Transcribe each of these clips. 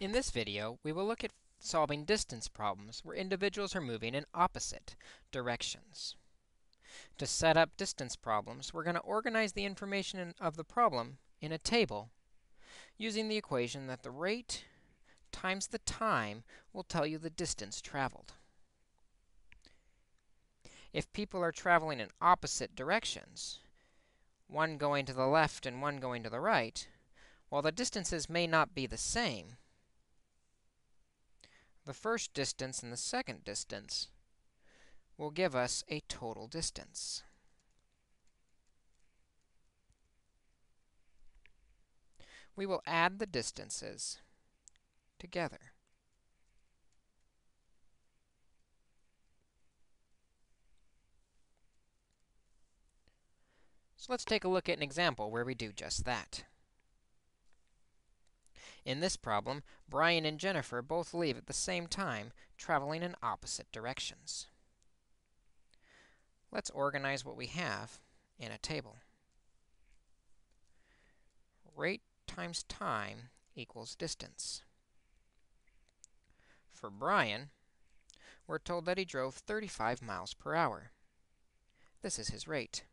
In this video, we will look at solving distance problems where individuals are moving in opposite directions. To set up distance problems, we're going to organize the information of the problem in a table using the equation that the rate times the time will tell you the distance traveled. If people are traveling in opposite directions, one going to the left and one going to the right, while the distances may not be the same, the first distance and the second distance will give us a total distance. We will add the distances together. So let's take a look at an example where we do just that. In this problem, Brian and Jennifer both leave at the same time, traveling in opposite directions. Let's organize what we have in a table. Rate times time equals distance. For Brian, we're told that he drove 35 miles per hour. This is his rate.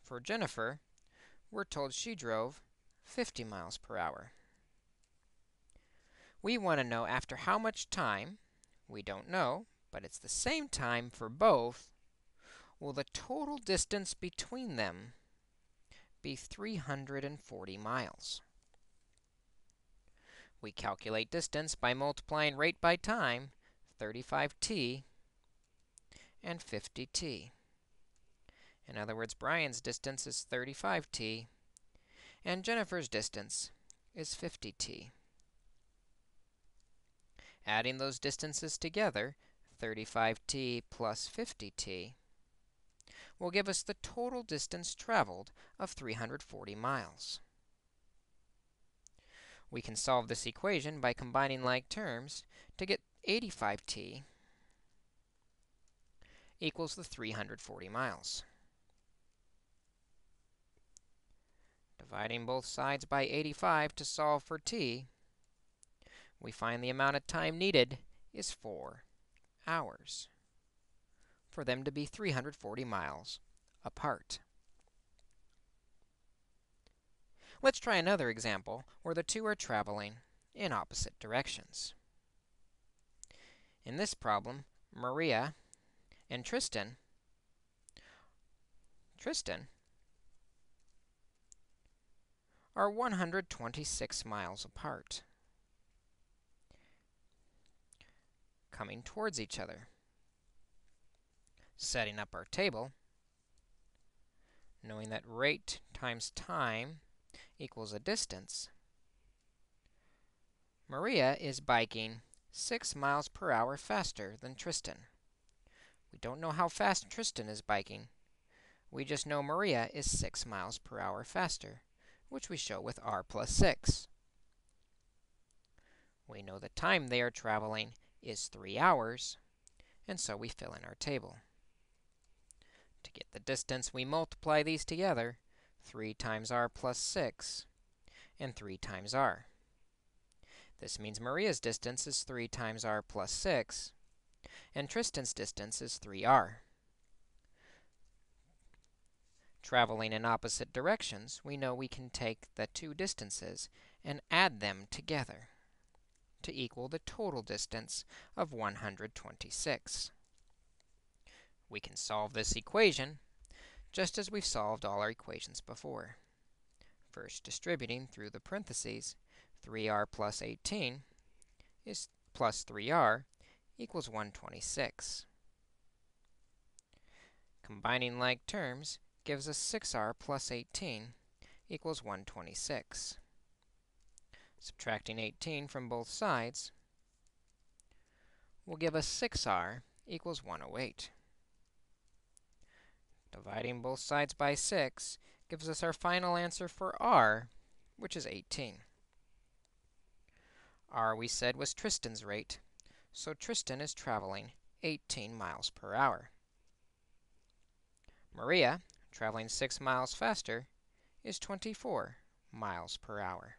For Jennifer, we're told she drove 50 miles per hour. We want to know after how much time, we don't know, but it's the same time for both, will the total distance between them be 340 miles. We calculate distance by multiplying rate by time, 35t and 50t. In other words, Brian's distance is 35t, and Jennifer's distance is 50t. Adding those distances together, 35t plus 50t, will give us the total distance traveled of 340 miles. We can solve this equation by combining like terms to get 85t equals the 340 miles. Dividing both sides by 85 to solve for t, we find the amount of time needed is 4 hours for them to be 340 miles apart. Let's try another example where the two are traveling in opposite directions. In this problem, Maria and Tristan are 126 miles apart, coming towards each other. Setting up our table, knowing that rate times time equals a distance, Maria is biking 6 miles per hour faster than Tristan. We don't know how fast Tristan is biking. We just know Maria is 6 miles per hour faster, which we show with r plus 6. We know the time they are traveling is 3 hours, and so we fill in our table. To get the distance, we multiply these together, 3 times r plus 6, and 3 times r. This means Maria's distance is 3 times r plus 6, and Tristan's distance is 3r. Traveling in opposite directions, we know we can take the two distances and add them together to equal the total distance of 126. We can solve this equation just as we've solved all our equations before. First, distributing through the parentheses, 3r plus 18 is plus 3r equals 126. Combining like terms gives us 6r plus 18 equals 126. Subtracting 18 from both sides will give us 6r equals 108. Dividing both sides by 6 gives us our final answer for r, which is 18. R, we said, was Tristan's rate, so Tristan is traveling 18 miles per hour. Maria, traveling 6 miles faster, is 24 miles per hour.